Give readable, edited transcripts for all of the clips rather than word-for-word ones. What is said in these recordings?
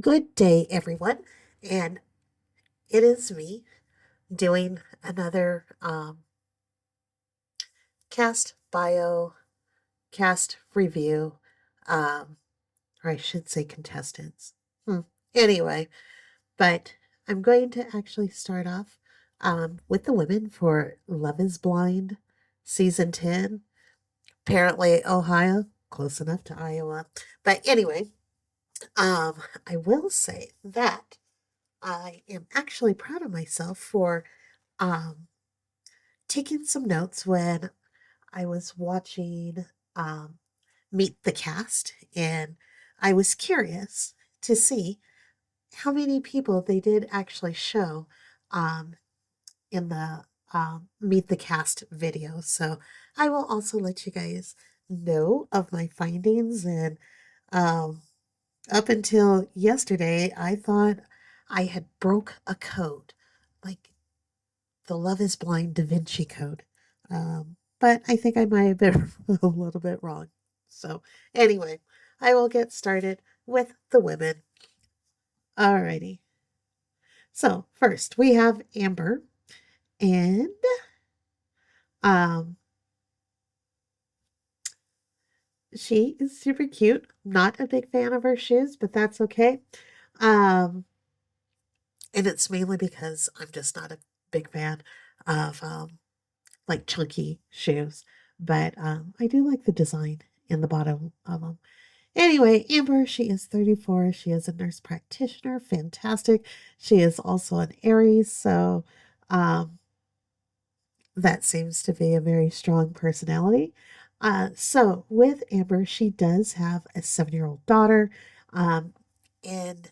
Good day, everyone. And it is me doing another cast bio, cast review, um, or I should say contestants. Hmm. Anyway, but I'm going to actually start off with the women for Love is Blind season 10. Apparently, Ohio, close enough to Iowa. But anyway, I will say that I am actually proud of myself for um, taking some notes when I was watching um, Meet the Cast, and I was curious to see how many people they did actually show um, in the Meet the Cast video. So I will also let you guys know of my findings. And um, up until yesterday, I thought I had broke a code. Like the Love is Blind Da Vinci Code. But I think I might have been a little bit wrong. So, anyway, I will get started with the women. Alrighty. So, first we have Amber, and um, she is super cute. Not a big fan of her shoes, but that's okay. Um, and it's mainly because I'm just not a big fan of like chunky shoes. But I do like the design in the bottom of them. Anyway, Amber, she is 34. She is a nurse practitioner. Fantastic. She is also an Aries. So um, that seems to be a very strong personality. So with Amber, she does have a 7-year-old daughter. Um, and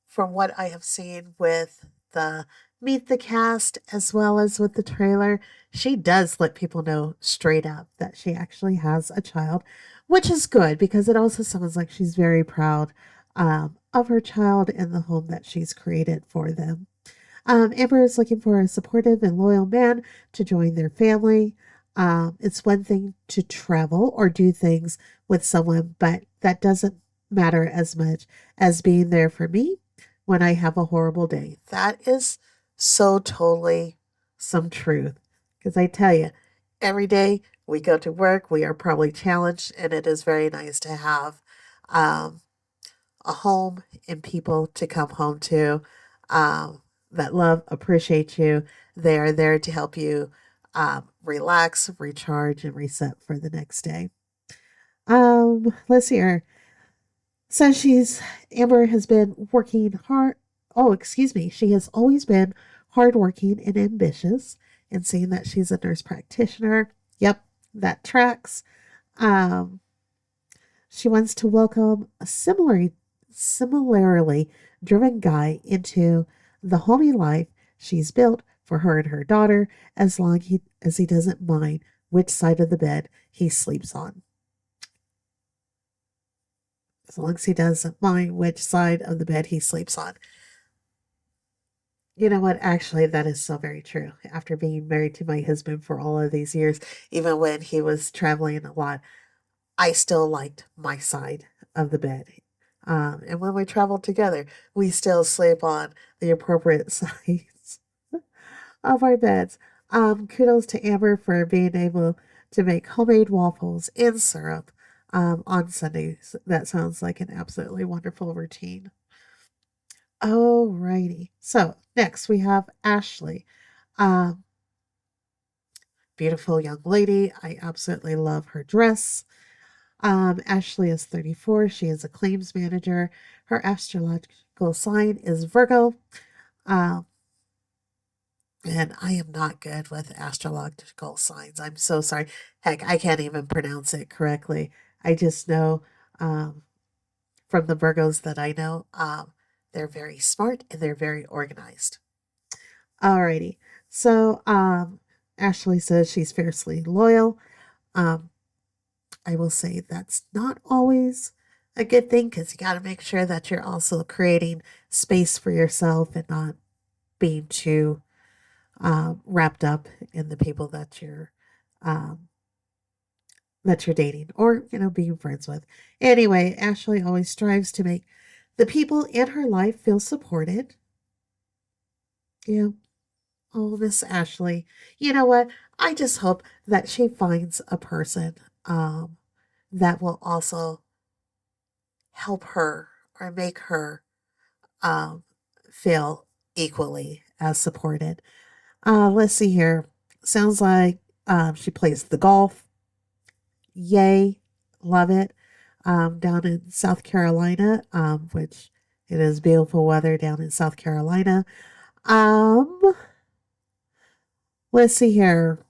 from what I have seen with the Meet the Cast as well as with the trailer, she does let people know straight up that she actually has a child, which is good because it also sounds like she's very proud of her child and the home that she's created for them. Amber is looking for a supportive and loyal man to join their family. It's one thing to travel or do things with someone, but that doesn't matter as much as being there for me when I have a horrible day. That is so totally some truth. Because I tell you, every day we go to work, we are probably challenged, and it is very nice to have um, a home and people to come home to that love, appreciate you. They are there to help you relax, recharge, and reset for the next day. Let's see here. So Amber has been working hard. Oh, excuse me. She has always been hardworking and ambitious, and seeing that she's a nurse practitioner. Yep, that tracks. Um, she wants to welcome a similarly driven guy into the homey life she's built for her and her daughter, as he doesn't mind which side of the bed he sleeps on. As long as he doesn't mind which side of the bed he sleeps on. You know what? Actually, that is so very true. After being married to my husband for all of these years, even when he was traveling a lot, I still liked my side of the bed. And when we travel together, we still sleep on the appropriate sides of our beds. Kudos to Amber for being able to make homemade waffles in syrup on Sundays. That sounds like an absolutely wonderful routine. Alrighty. So next we have Ashley. Um, Beautiful young lady. I absolutely love her dress. Ashley is 34. She is a claims manager. Her astrological sign is Virgo. Um, and I am not good with astrological signs. I'm so sorry. Heck, I can't even pronounce it correctly. I just know um, from the Virgos that I know, they're very smart and they're very organized. Alrighty. So, Ashley says she's fiercely loyal. Um, I will say that's not always a good thing because you got to make sure that you're also creating space for yourself and not being too wrapped up in the people um, that you're dating or being friends with. Anyway, Ashley always strives to make The people in her life feel supported. Yeah. Oh, Miss Ashley. You know what? I just hope that she finds a person um, that will also help her or make her um, feel equally as supported. Let's see here. Sounds like she plays the golf. Yay. Love it. Down in South Carolina, which it is beautiful weather down in South Carolina. Um, let's see here.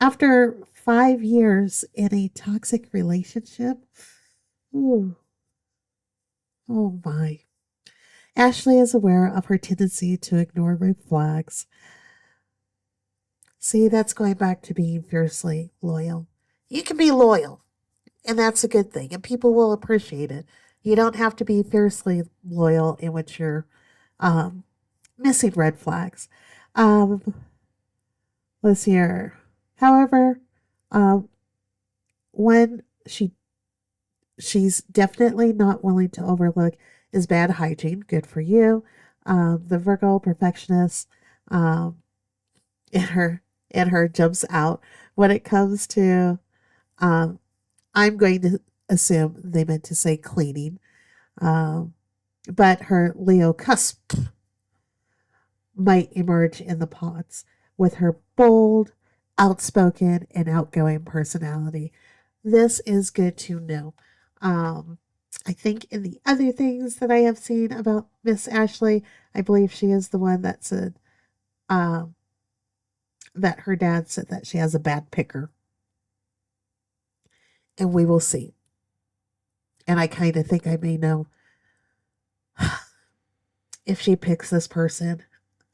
After 5 years in a toxic relationship, ooh, oh my. Ashley is aware of her tendency to ignore red flags. See, that's going back to being fiercely loyal. You can be loyal, and that's a good thing, and people will appreciate it. You don't have to be fiercely loyal in which you're um, missing red flags. Um, let's see here. However, um, when she's definitely not willing to overlook is bad hygiene. Good for you. The Virgo perfectionist um, in her jumps out when it comes to. Um, I'm going to assume they meant to say cleaning, um, but her Leo cusp might emerge in the pods with her bold, outspoken, and outgoing personality. This is good to know. Um, I think in the other things that I have seen about Miss Ashley, I believe she is the one that said um, that her dad said that she has a bad picker, and we will see. And I kind of think I may know if she picks this person.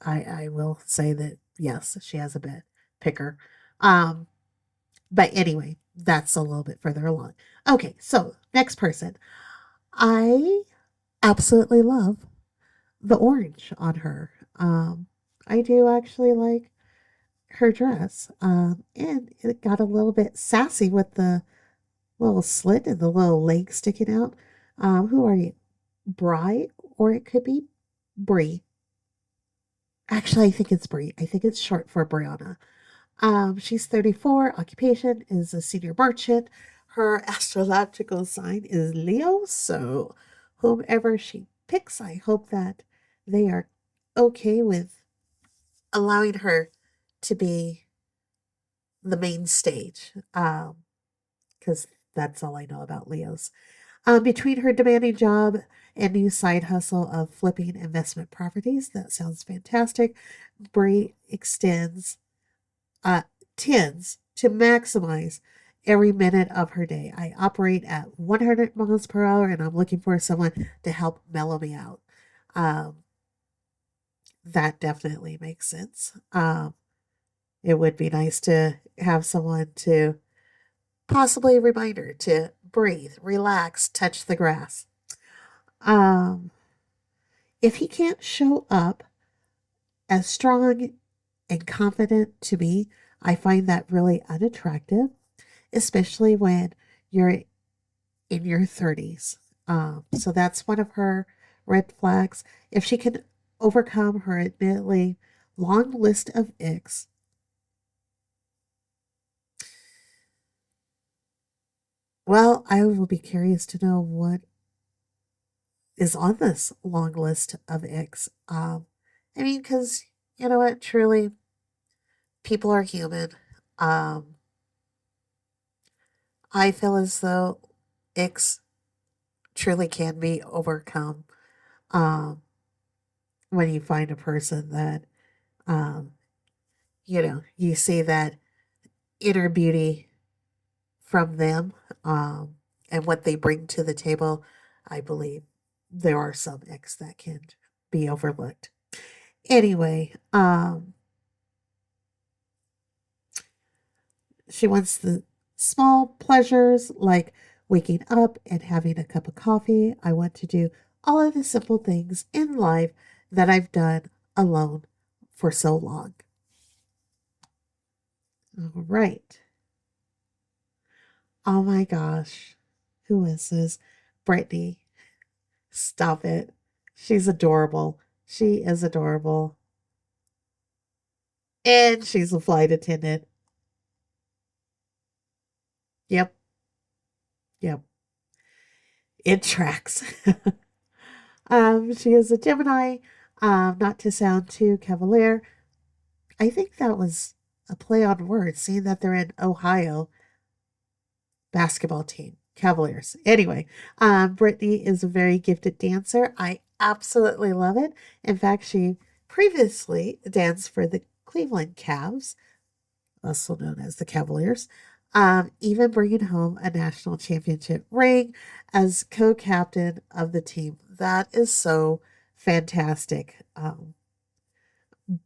I will say that yes, she has a bad picker. Um, but anyway, that's a little bit further along. Okay, so next person. I absolutely love the orange on her. I do actually like her dress. And it got a little bit sassy with the little slit and the little leg sticking out. Who are you? Bri, or it could be Brie. Actually, I think it's Brie. I think it's short for Brianna. She's 34. Occupation is a senior merchant. Her astrological sign is Leo. So, whomever she picks, I hope that they are okay with allowing her to be the main stage. Because that's all I know about Leos. Between her demanding job and new side hustle of flipping investment properties, that sounds fantastic. Brie uh, tends to maximize every minute of her day. I operate at 100 miles per hour and I'm looking for someone to help mellow me out. Um, that definitely makes sense. It would be nice to have someone to possibly a reminder to breathe, relax, touch the grass. Um, if he can't show up as strong and confident to me, I find that really unattractive, especially when you're in your 30s. So that's one of her red flags. If she can overcome her admittedly long list of icks, well, I will be curious to know what is on this long list of icks. I mean, because you know what, truly, people are human. Um, I feel as though icks truly can be overcome um, when you find a person that, um, you see that inner beauty from them and what they bring to the table. I believe there are some icks that can be overlooked. Anyway, she wants the small pleasures like waking up and having a cup of coffee. I want to do all of the simple things in life that I've done alone for so long. All right. Oh my gosh. Who is this? Brittany. Stop it. She's adorable. She is adorable. And she's a flight attendant. Yep. Yep. It tracks. She is a Gemini. Not to sound too cavalier. I think that was a play on words, seeing that they're in Ohio basketball team, Cavaliers. Anyway, Brittany is a very gifted dancer. I absolutely love it. In fact, she previously danced for the Cleveland Cavs, also known as the Cavaliers, even bringing home a national championship ring as co captain of the team. That is so fantastic.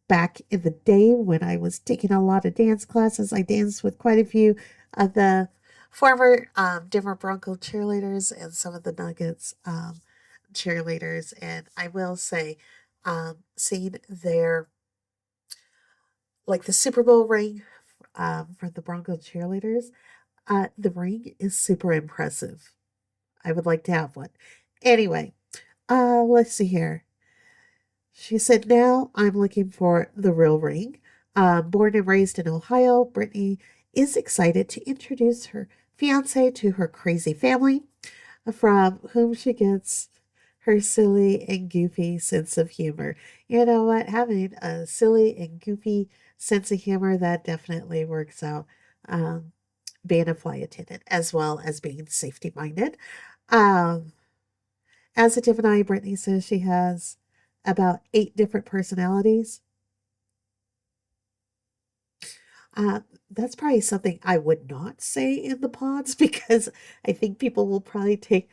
Back in the day when I was taking a lot of dance classes, I danced with quite a few of the former Denver Bronco cheerleaders and some of the Nuggets cheerleaders. And I will say, seeing their, like the Super Bowl ring for the Bronco cheerleaders, the ring is super impressive. I would like to have one. Anyway, let's see here. She said, now I'm looking for the real ring. Born and raised in Ohio, Brittany is excited to introduce her fiance to her crazy family, from whom she gets her silly and goofy sense of humor. You know what? Having a silly and goofy sense of humor, that definitely works out. Um, Being a flight attendant as well as being safety minded. Um, as a Gemini, Brittany says she has about 8 different personalities. Uh, that's probably something I would not say in the pods because I think people will probably take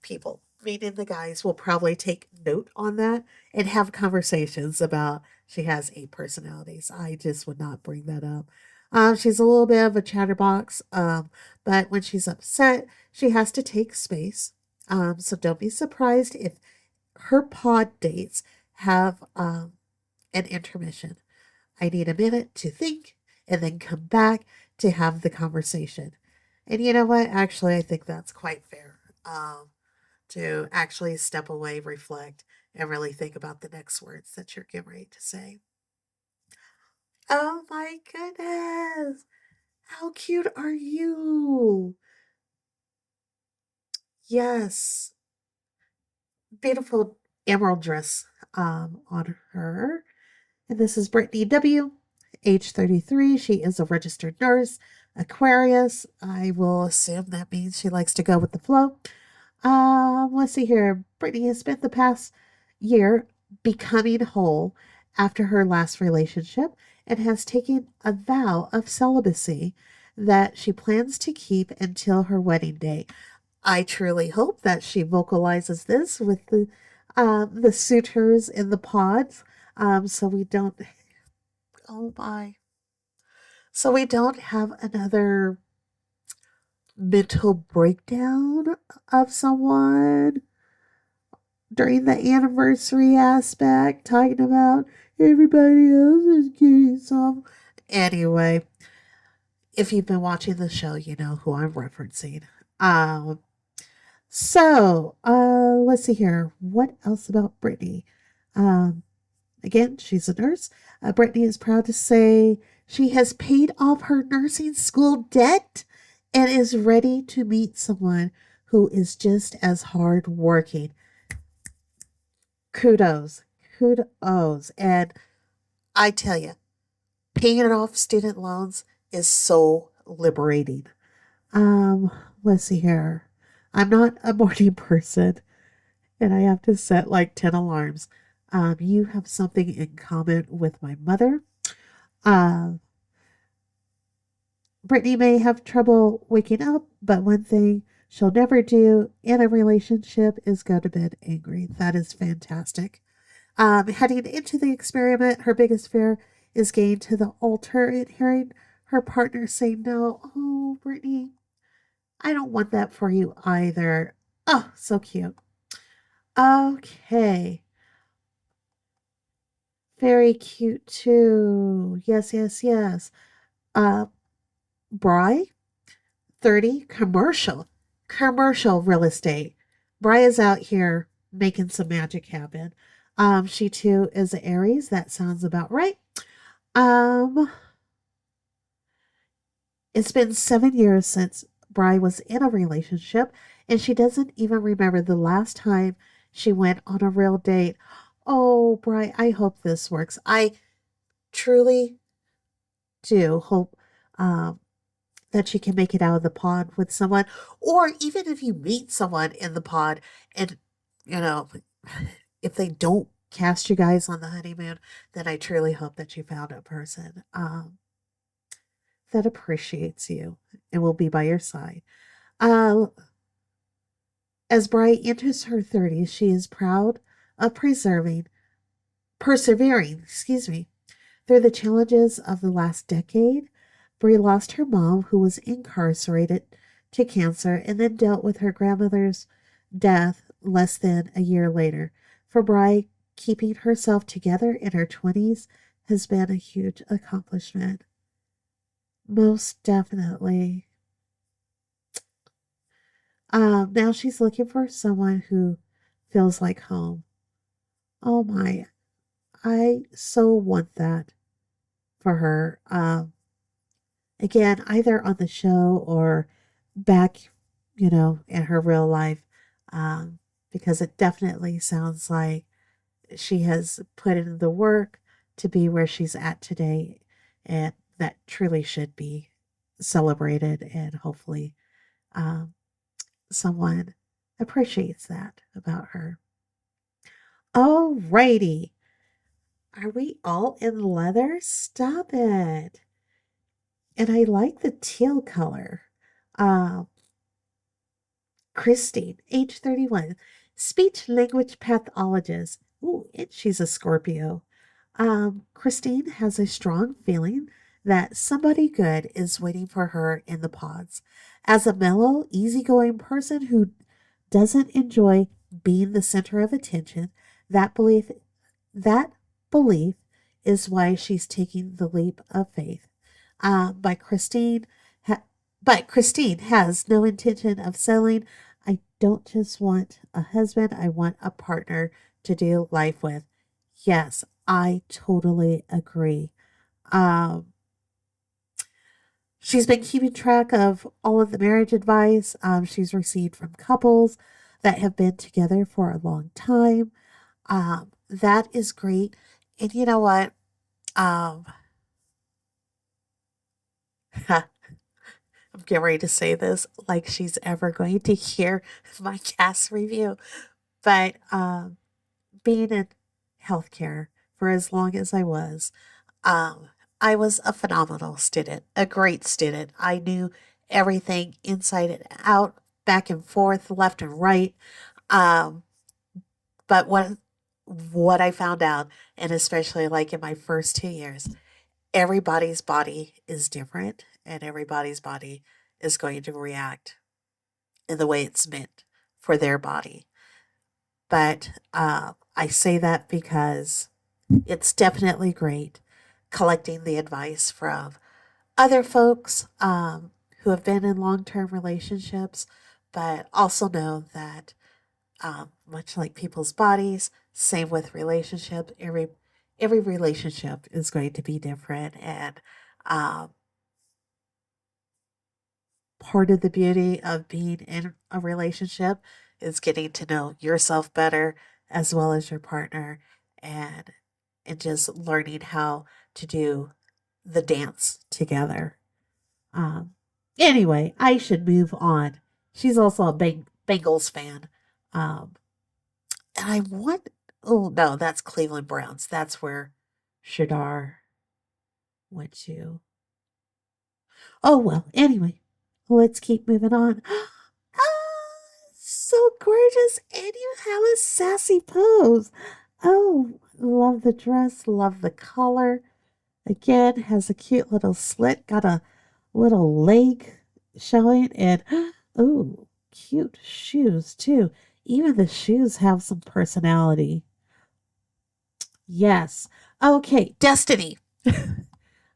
people, meaning the guys, will probably take note on that and have conversations about she has 8 personalities. I just would not bring that up. She's a little bit of a chatterbox, but when she's upset, she has to take space. So don't be surprised if her pod dates have an intermission. I need a minute to think and then come back to have the conversation. And you know what? Actually, I think that's quite fair. To actually step away, reflect, and really think about the next words that you're getting ready to say. Oh my goodness! How cute are you? Yes, beautiful emerald dress on her. And this is Brittany W., age 33. She is a registered nurse, Aquarius. I will assume that means she likes to go with the flow. Let's see here. Brittany has spent the past year becoming whole after her last relationship and has taken a vow of celibacy that she plans to keep until her wedding day. I truly hope that she vocalizes this with the suitors in the pods, so we don't. Oh my! So we don't have another mental breakdown of someone during the anniversary aspect, talking about everybody else is getting some. Anyway, if you've been watching the show, you know who I'm referencing. Um, let's see here. What else about Brittany? Um, Again, she's a nurse. Brittany is proud to say she has paid off her nursing school debt and is ready to meet someone who is just as hard working. Kudos. Kudos. And I tell you, paying off student loans is so liberating. Um, let's see here. I'm not a morning person and I have to set like 10 alarms. You have something in common with my mother. Uh, Brittany may have trouble waking up, but one thing she'll never do in a relationship is go to bed angry. That is fantastic. Heading into the experiment, her biggest fear is getting to the altar and hearing her partner say no. Oh, Brittany, I don't want that for you either. Oh, so cute. Okay. Very cute too. Yes, yes, yes. Uh, Bry, 30, commercial real estate. Bry is out here. making some magic happen. She too is an Aries. That sounds about right. Um, it's been 7 years since Bri was in a relationship, and she doesn't even remember the last time she went on a real date. Oh, Bri, I hope this works. I truly do hope um, that you can make it out of the pod with someone, or even if you meet someone in the pod and, you know, if they don't cast you guys on the honeymoon, then I truly hope that you found a person that appreciates you and will be by your side. Uh, as Bri enters her 30s, she is proud of persevering, through the challenges of the last decade. Bri lost her mom, who was incarcerated, to cancer, and then dealt with her grandmother's death less than a year later. For Bri, keeping herself together in her 20s has been a huge accomplishment. Most definitely. Now she's looking for someone who feels like home. Oh my, I so want that for her. Again, either on the show or back, in her real life, because it definitely sounds like she has put in the work to be where she's at today, and that truly should be celebrated, and hopefully, um, someone appreciates that about her. Alrighty. Are we all in leather? Stop it. And I like the teal color. Um, Christine, age 31, speech language pathologist. Ooh, and she's a Scorpio. Christine has a strong feeling that somebody good is waiting for her in the pods. As a mellow, easygoing person who doesn't enjoy being the center of attention, that belief that belief is why she's taking the leap of faith. By Christine, but Christine has no intention of settling. I don't just want a husband; I want a partner to do life with. Yes, I totally agree. Um, she's been keeping track of all of the marriage advice she's received from couples that have been together for a long time. That is great. And you know what? Um, I'm getting ready to say this like she's ever going to hear my cast review. But being in healthcare for as long as um, I was a phenomenal student, a great student. I knew everything inside and out, back and forth, left and right. Um, but what I found out, and especially like in my first 2 years, everybody's body is different, and everybody's body is going to react in the way it's meant for their body. But I say that because it's definitely great collecting the advice from other folks who have been in long term relationships, but also know that much like people's bodies, same with relationships, every relationship is going to be different, and um, part of the beauty of being in a relationship is getting to know yourself better as well as your partner, and just learning how to do the dance together. Um, anyway, I should move on. She's also a big Bengals fan. Um, and I want, oh no, that's Cleveland Browns. That's where Shadar went to. Oh well, anyway, let's keep moving on. So gorgeous, and you have a sassy pose. Oh, love the dress, love the color. Again, has a cute little slit, got a little leg showing, and oh, cute shoes too. Even the shoes have some personality. Yes. Okay, Destiny.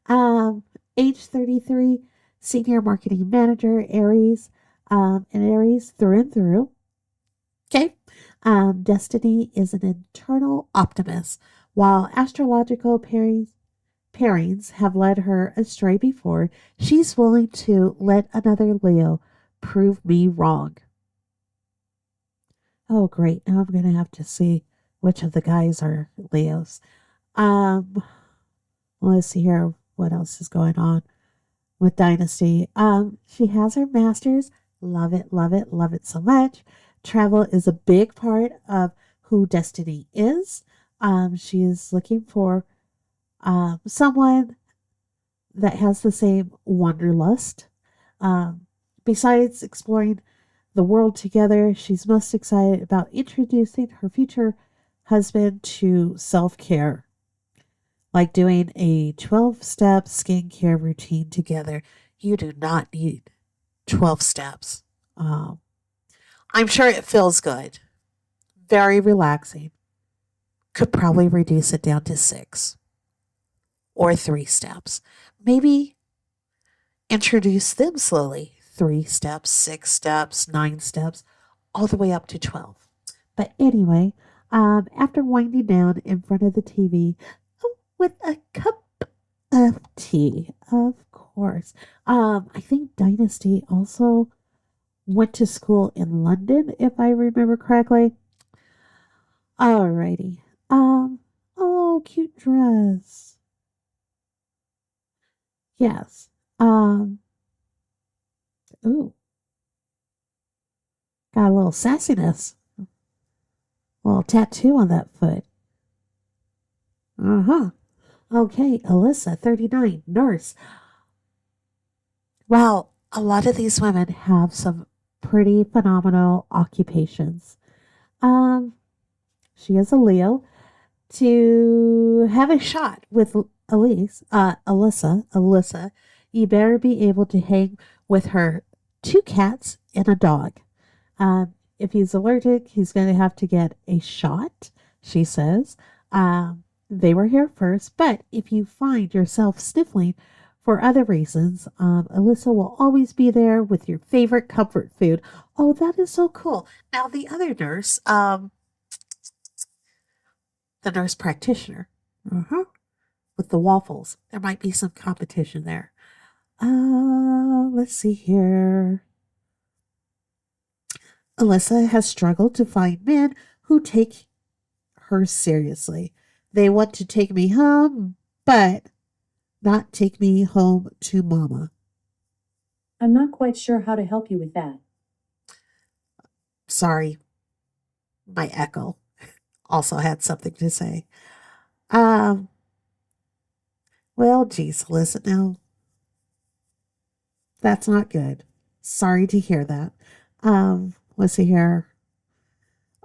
um, age 33, senior marketing manager, Aries, and Aries through and through. Okay. Destiny is an internal optimist, while astrological pairings have led her astray before. She's willing to let another Leo prove me wrong. Oh, great. Now I'm going to have to see which of the guys are Leos. Um, let's see here. What else is going on with Dynasty? She has her master's. Love it, love it, love it so much. Travel is a big part of who Destiny is. She is looking for someone that has the same wanderlust. Um, Besides exploring the world together, she's most excited about introducing her future husband to self care, like doing a 12-step skincare routine together. You do not need 12 steps. Um, I'm sure it feels good, very relaxing. Could probably reduce it down to 6 or 3 steps. Maybe introduce them slowly 3 steps, 6 steps, 9 steps, all the way up to 12. But anyway, after winding down in front of the TV with a cup of tea, of course. I think Dynasty also went to school in London, if I remember correctly. Alrighty. Um, oh, cute dress. Yes. Um, ooh, got a little sassiness, a little tattoo on that foot. Uh huh. Okay, Alyssa, 39, nurse. Wow, a lot of these women have some pretty phenomenal occupations. Um, she is a Leo. To have a shot with Alyssa, you better be able to hang with her 2 cats and a dog. If he's allergic, he's going to have to get a shot, she says. They were here first, but if you find yourself sniffling for other reasons, Alyssa will always be there with your favorite comfort food. Oh, that is so cool. Now, the other nurse, the nurse practitioner, with the waffles, there might be some competition there. Let's see here. Alyssa has struggled to find men who take her seriously. They want to take me home, but not take me home to mama. I'm not quite sure how to help you with that. Sorry, my echo also had something to say. Um, well, geez, listen now. That's not good. Sorry to hear that. Let's see here.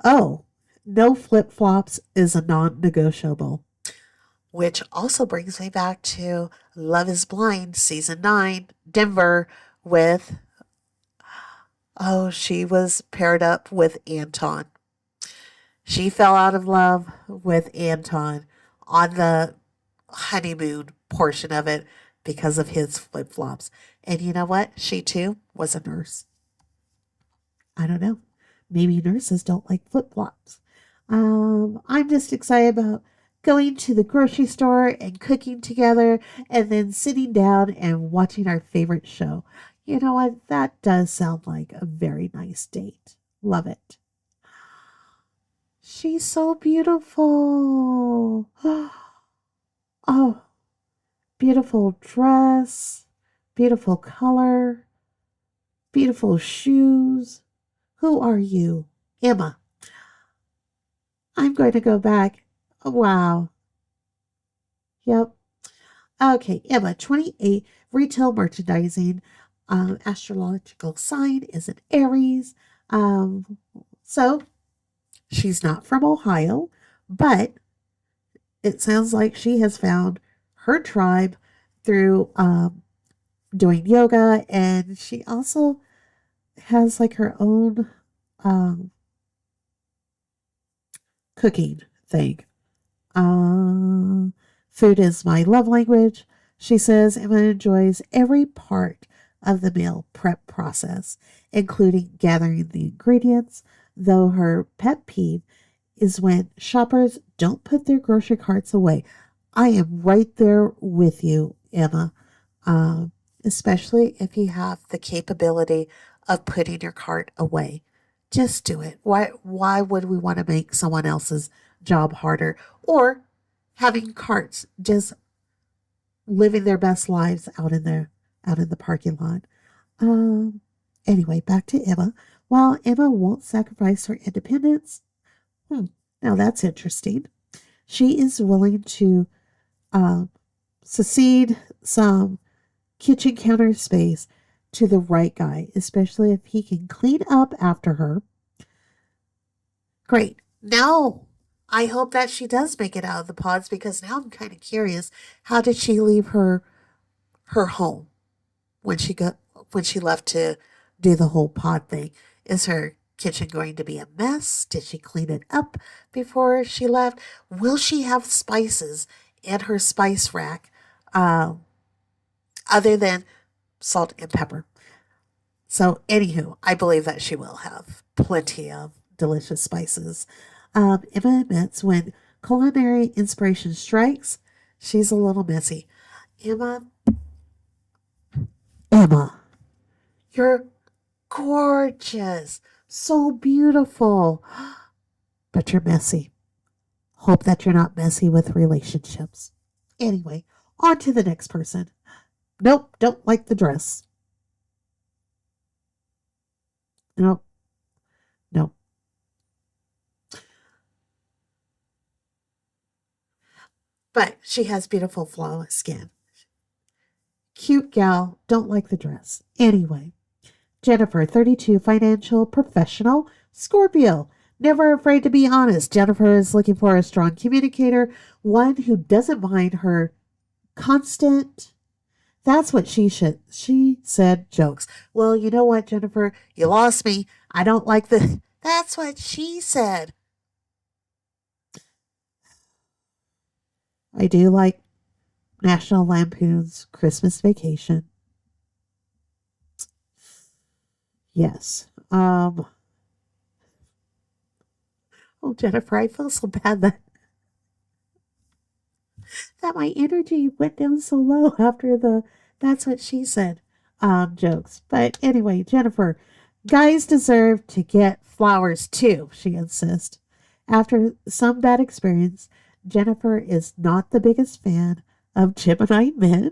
Oh, no flip flops is a non negotiable. Which also brings me back to Love is Blind, season 9, Denver, with, oh, she was paired up with Anton. She fell out of love with Anton on the honeymoon portion of it because of his flip flops. And you know what? She too was a nurse. I don't know. Maybe nurses don't like flip flops. I'm just excited about going to the grocery store and cooking together and then sitting down and watching our favorite show. You know what? That does sound like a very nice date. Love it. She's so beautiful. Oh, beautiful dress, beautiful color, beautiful shoes. Who are you? Emma. I'm going to go back. Wow. Yep. Okay, Emma, 28, retail merchandising. Astrological sign is an Aries. So she's not from Ohio, but it sounds like she has found her tribe through doing yoga, and she also has like her own um, cooking thing. Food is my love language. She says Emma enjoys every part of the meal prep process, including gathering the ingredients, though her pet peeve is when shoppers don't put their grocery carts away. I am right there with you, Emma, especially if you have the capability of putting your cart away. Just do it. Why would we want to make someone else's job harder or having carts just living their best lives out in the parking lot? Um anyway, back to Emma. While Emma won't sacrifice her independence, hmm, now that's interesting. She is willing to um, secede some kitchen counter space to the right guy, especially if he can clean up after her. Great. Now, I hope that she does make it out of the pods because now I'm kind of curious. How did she leave her home when she left to do the whole pod thing? Is her kitchen going to be a mess? Did she clean it up before she left? Will she have spices in her spice rack um, other than salt and pepper? So, anywho, I believe that she will have plenty of delicious spices. Emma admits when culinary inspiration strikes, she's a little messy. Emma, Emma, you're gorgeous, so beautiful, but you're messy. Hope that you're not messy with relationships. Anyway, on to the next person. Nope, don't like the dress. Nope, nope. But she has beautiful, flawless skin. Cute gal, don't like the dress. Anyway, Jennifer, 32, financial professional, Scorpio. Never afraid to be honest. Jennifer is looking for a strong communicator, one who doesn't mind her constant. That's what she said jokes. Well, you know what, Jennifer? You lost me. I don't like the. That's what she said. I do like National Lampoon's Christmas Vacation. Yes. Oh, Jennifer, I feel so bad that my energy went down so low after the that's what she said jokes. But anyway, Jennifer, guys deserve to get flowers too, she insists. After some bad experience, Jennifer is not the biggest fan of Gemini men,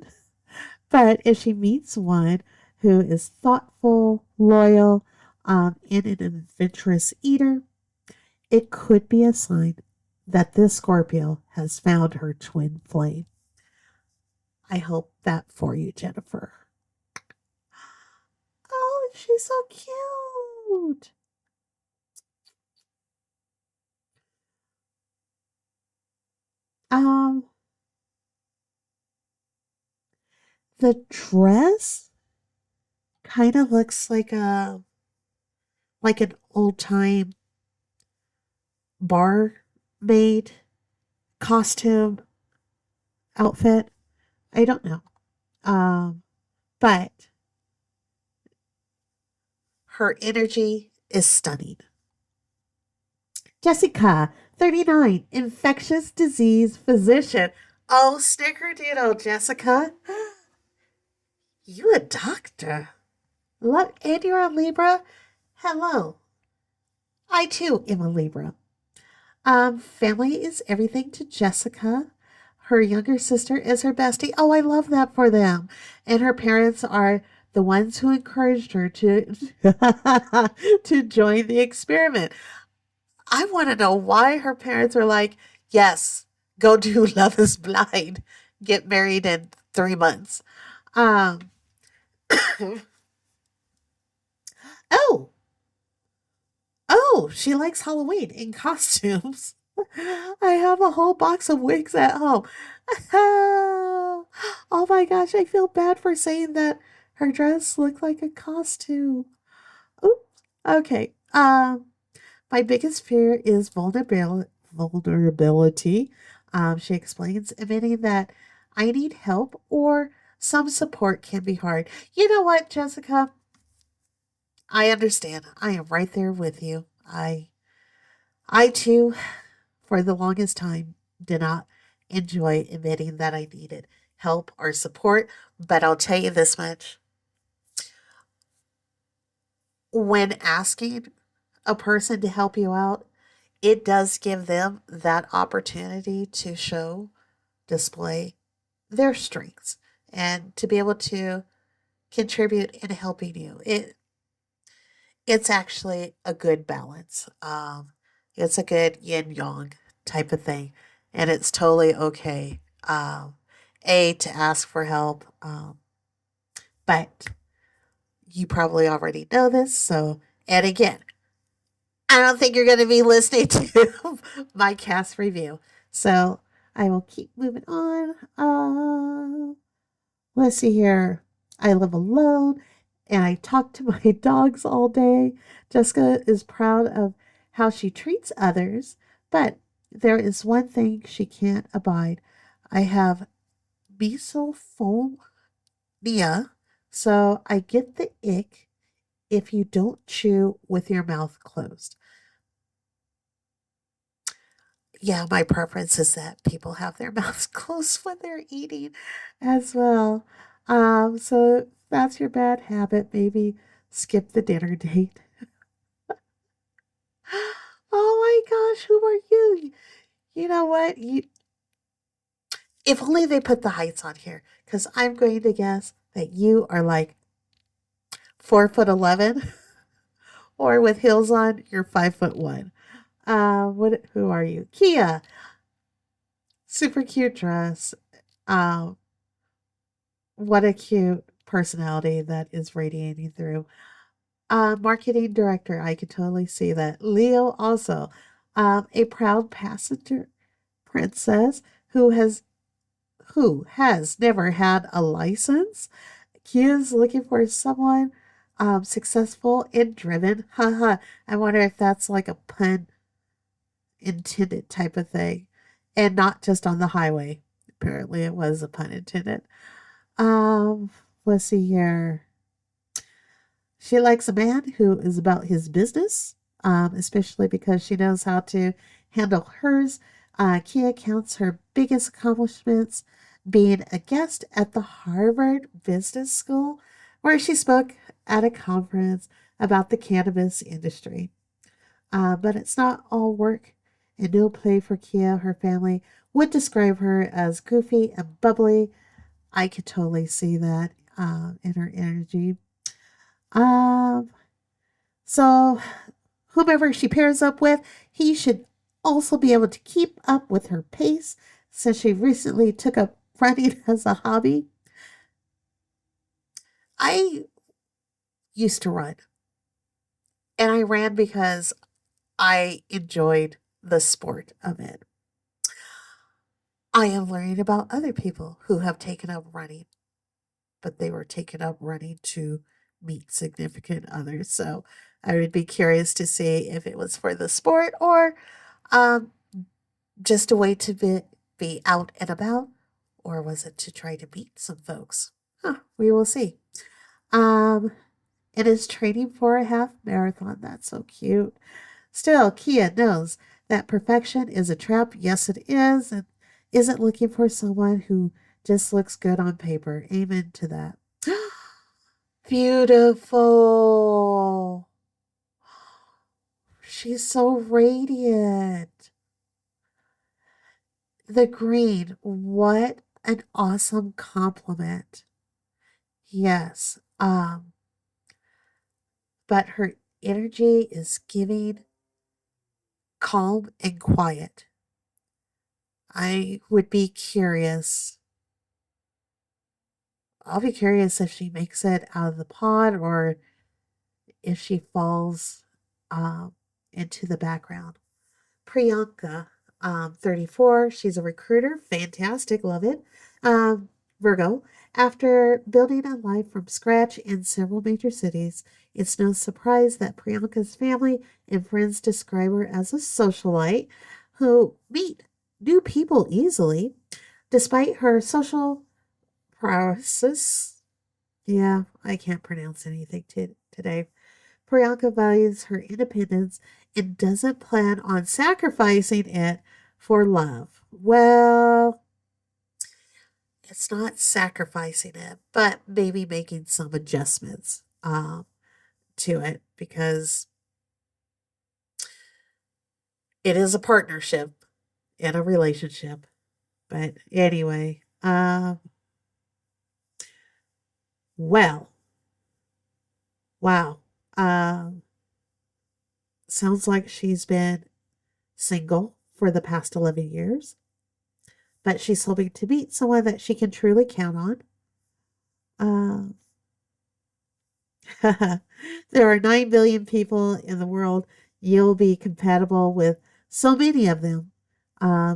but if she meets one who is thoughtful, loyal, and an adventurous eater, it could be a sign that this Scorpio has found her twin flame. I hope that for you, Jennifer. Oh, she's so cute. Um, the dress kind of looks like an old time barmaid costume outfit. I don't know. But her energy is stunning. Jessica, 39, infectious disease physician. Oh, snickerdoodle, Jessica. You a doctor? Look, and you're a Libra? Hello. I too am a Libra. Family is everything to Jessica. Her younger sister is her bestie. Oh, I love that for them. And her parents are the ones who encouraged her to to join the experiment. I want to know why her parents are like, yes, go do Love is Blind. Get married in 3 months. Um, oh, oh, she likes Halloween in costumes. I have a whole box of wigs at home. Oh my gosh, I feel bad for saying that her dress looked like a costume. Oops. Okay. My biggest fear is vulnerability. She explains, admitting that I need help or some support can be hard. You know what, Jessica? I understand. I am right there with you. I I too, for the longest time, did not enjoy admitting that I needed help or support. But I'll tell you this much: when asking a person to help you out, it does give them that opportunity to show, display their strengths, and to be able to contribute in helping you. It's actually a good balance. It's a good yin yang type of thing, and it's totally okay. To ask for help, but you probably already know this. So, and again, I don't think you're going to be listening to my cast review. So I will keep moving on. Let's see here. I live alone and I talk to my dogs all day. Jessica is proud of how she treats others, but there is one thing she can't abide. I have misophonia, so I get the ick if you don't chew with your mouth closed. Yeah, my preference is that people have their mouths closed when they're eating as well. So if that's your bad habit, maybe skip the dinner date. Oh my gosh, who are you? You know what? If only they put the heights on here, because I'm going to guess that you are like 4'11", or with heels on, you're 5'1". What? Who are you? Kia, super cute dress. Um, what a cute personality that is radiating through. Marketing director, I could totally see that. Leo also, a proud passenger princess who has never had a license. Kia's looking for someone successful and driven. Haha. I wonder if that's like a pun intended type of thing, and not just on the highway. Apparently, it was a pun intended. Um, let's see here. She likes a man who is about his business, especially because she knows how to handle hers. Kia counts her biggest accomplishments being a guest at the Harvard Business School, where she spoke at a conference about the cannabis industry. But it's not all work and no play for Kia. Her family would describe her as goofy and bubbly. I could totally see that in her energy. Um, so whomever she pairs up with, he should also be able to keep up with her pace since she recently took up running as a hobby. I used to run, and I ran because I enjoyed the sport of it. I am learning about other people who have taken up running, but they were taken up running to meet significant others. So I would be curious to see if it was for the sport or um, just a way to be out and about, or was it to try to meet some folks? Huh, we will see. Um, it is training for a half marathon. That's so cute. Still, Kia knows that perfection is a trap. Yes, it is, and isn't looking for someone who just looks good on paper. Amen to that. Beautiful. She's so radiant. The green, what an awesome compliment. Yes. But her energy is giving calm and quiet. I would be curious. I'll be curious if she makes it out of the pod or if she falls um, into the background. Priyanka, 34. She's a recruiter. Fantastic. Love it. Um, Virgo. After building a life from scratch in several major cities, it's no surprise that Priyanka's family and friends describe her as a socialite who meet new people easily. Despite her social prowess, yeah, I can't pronounce anything today. Priyanka values her independence and doesn't plan on sacrificing it for love. Well, it's not sacrificing it, but maybe making some adjustments to it because it is a partnership in a relationship. But anyway, well, wow. Um, Sounds like she's been single for the past 11 years, but she's hoping to meet someone that she can truly count on. Uh, there are 9 billion people in the world. You'll be compatible with so many of them.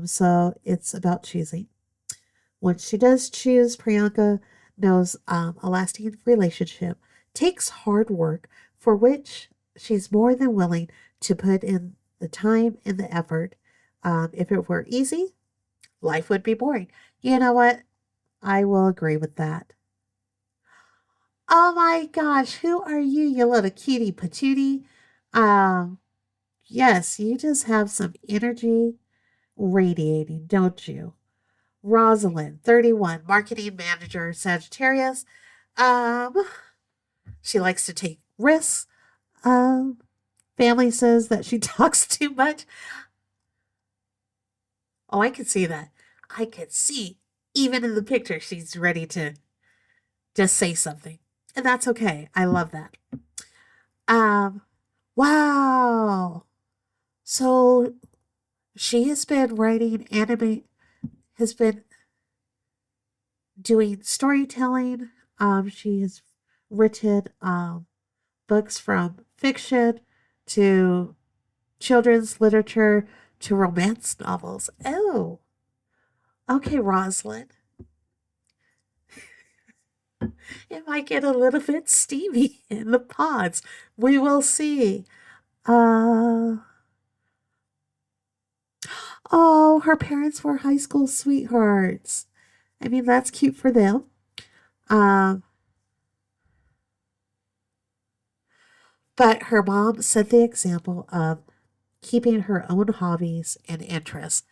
So it's about choosing. Once she does choose, Priyanka knows a lasting relationship takes hard work for which she's more than willing to put in the time and the effort. If it were easy, life would be boring. You know what? I will agree with that. Oh my gosh, who are you, you little cutie patootie? Um, yes, you just have some energy radiating, don't you? Rosalind, 31, marketing manager, Sagittarius. Um, she likes to take risks. Um, Family says that she talks too much. Oh, I can see that. I can see, even in the picture, she's ready to just say something. And that's okay. I love that. Um, wow. So she has been writing anime, has been doing storytelling. She has written books from fiction to children's literature to romance novels. Oh, okay, Rosalind. It might get a little bit steamy in the pods. We will see. Uh, oh, her parents were high school sweethearts. I mean, that's cute for them. Um, but her mom set the example of keeping her own hobbies and interests.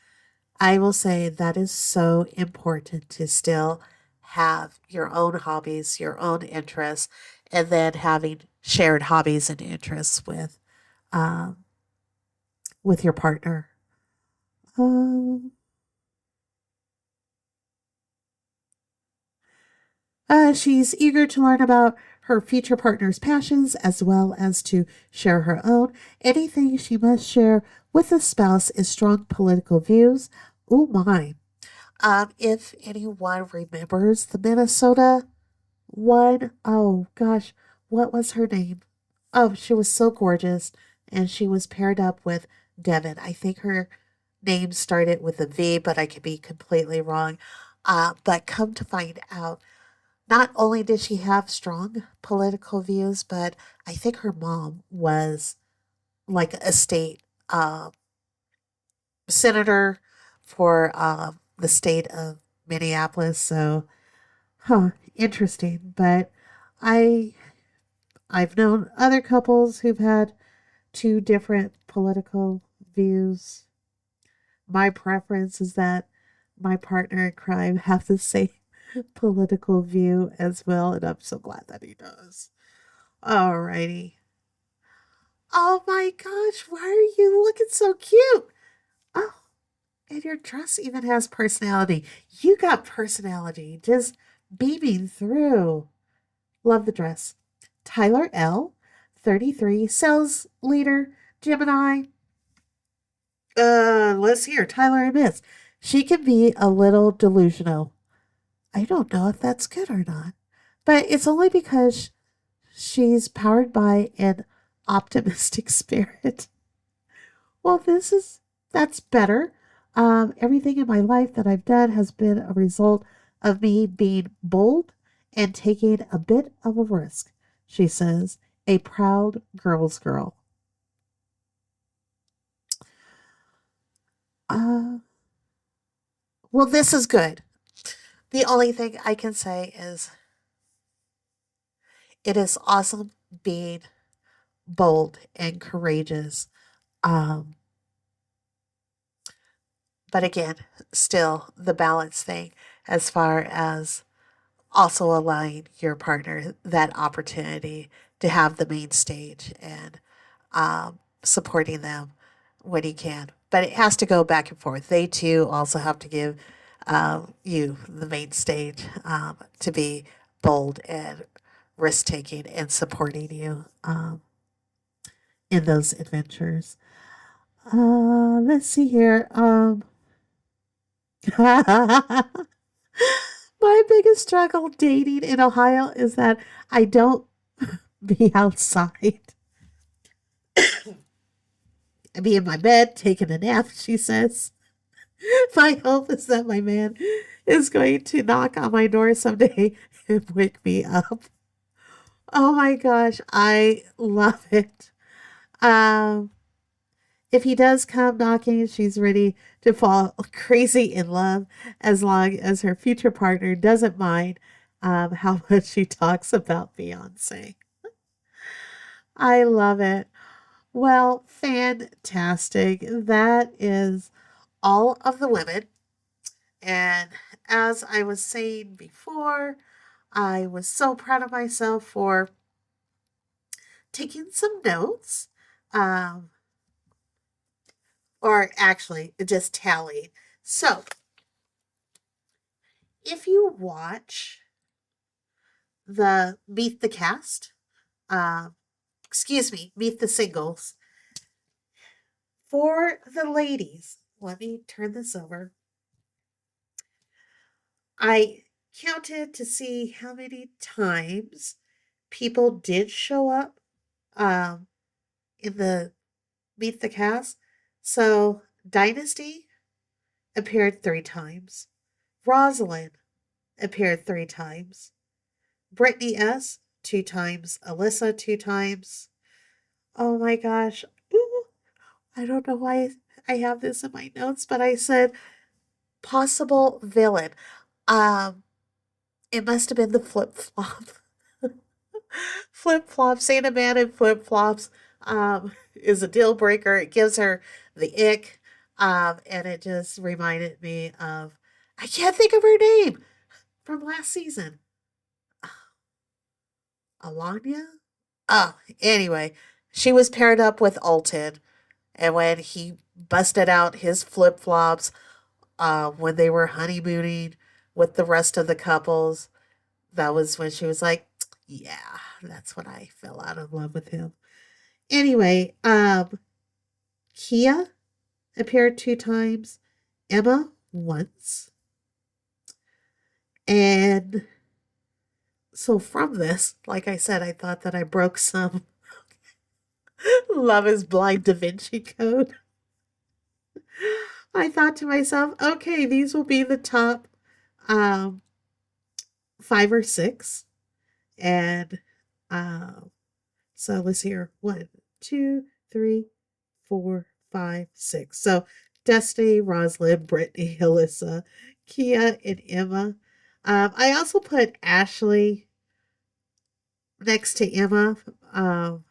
I will say that is so important to still have your own hobbies, your own interests, and then having shared hobbies and interests um, with your partner. Um, she's eager to learn about her future partner's passions as well as to share her own. Anything she must share with a spouse is strong political views. Oh my. If anyone remembers the Minnesota one, oh gosh, what was her name? Oh, she was so gorgeous, and she was paired up with Devin. I think her name started with a V, but I could be completely wrong. But come to find out, not only did she have strong political views, but I think her mom was like a state senator for the state of Minneapolis. So, interesting. But I I've known other couples who've had two different political views. My preference is that my partner in crime have the same political view as well, and I'm so glad that he does. Alrighty. Oh my gosh, why are you looking so cute? Oh, and your dress even has personality. You got personality just beaming through. Love the dress. Tyler L., 33, sales leader, Gemini. Let's hear Tyler admits she can be a little delusional. I don't know if that's good or not, but it's only because she's powered by an optimistic spirit. Well, that's better. Everything in my life that I've done has been a result of me being bold and taking a bit of a risk, she says, a proud girl's girl. Uh, well, this is good. The only thing I can say is it is awesome being bold and courageous. Um, but again, still the balance thing as far as also allowing your partner that opportunity to have the main stage and supporting them when you can. But it has to go back and forth. They too also have to give you the main stage to be bold and risk taking and supporting you in those adventures. Let's see here. My biggest struggle dating in Ohio is that I don't be outside. I be in my bed taking a nap, she says. My hope is that my man is going to knock on my door someday and wake me up. Oh my gosh, I love it. Um, if he does come knocking, she's ready to fall crazy in love as long as her future partner doesn't mind how much she talks about Beyonce. I love it. Well, fantastic. That is all of the women. And as I was saying before, I was so proud of myself for taking some notes, um, or actually just tallying. So, if you watch the Meet the Cast, uh, excuse me, Meet the Singles, for the ladies, let me turn this over. I counted to see how many times people did show up um, in the Meet the Cast. So, Dynasty appeared 3 times. Rosalind appeared 3 times. Brittany S. 2 times. Alyssa 2 times. Oh my gosh. Ooh, I don't know why I have this in my notes, but I said possible villain. Um, it must have been the flip flop. Flip flops, Saint a man in flip flops is a deal breaker. It gives her the ick. And it just reminded me of, I can't think of her name from last season. Alanya? Oh, anyway, she was paired up with Alton. And when he busted out his flip flops when they were honeymooning with the rest of the couples, that was when she was like, yeah, that's when I fell out of love with him. Anyway, Kia appeared 2 times, Emma once, and so from this, like I said, I thought that I broke some Love is Blind Da Vinci Code. I thought to myself, okay, these will be the top um, 5 or 6, and so let's see here, 1, 2, 3, 4, 5, 6. So Destiny, Rosalind, Brittany, Alyssa, Kia, and Emma. I also put Ashley next to Emma. Um,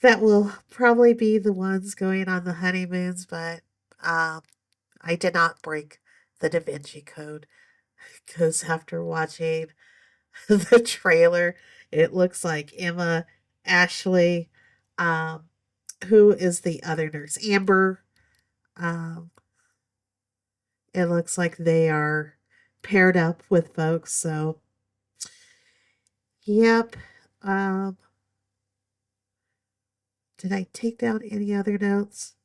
that will probably be the ones going on the honeymoons, but um, I did not break the Da Vinci Code because after watching the trailer, it looks like Emma, Ashley, um, who is the other nurse? Amber. Um, it looks like they are paired up with folks. So, yep. Um, did I take down any other notes?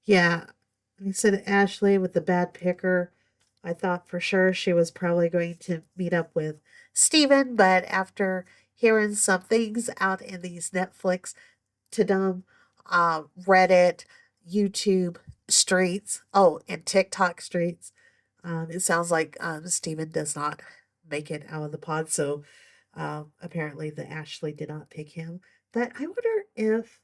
Yeah, I said Ashley with the bad picker. I thought for sure she was probably going to meet up with Steven, but after hearing some things out in these Netflix to them, Reddit, YouTube streets, oh, and TikTok streets, it sounds like Steven does not make it out of the pod. So apparently the Ashley did not pick him. But I wonder if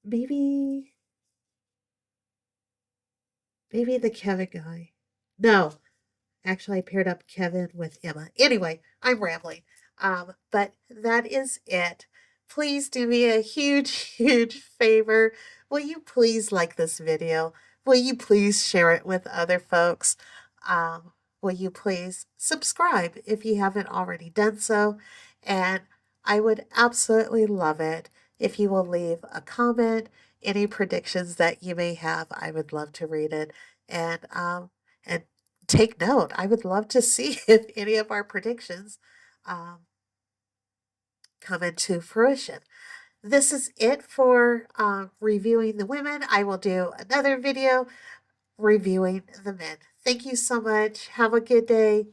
maybe maybe the Kevin guy. No, Actually, I paired up Kevin with Emma. Anyway, I'm rambling. But that is it. Please do me a huge, huge favor. Will you please like this video? Will you please share it with other folks? Will you please subscribe if you haven't already done so? And I would absolutely love it if you will leave a comment, any predictions that you may have. I would love to read it. And take note. I would love to see if any of our predictions um, come into fruition. This is it for reviewing the women. I will do another video reviewing the men. Thank you so much. Have a good day.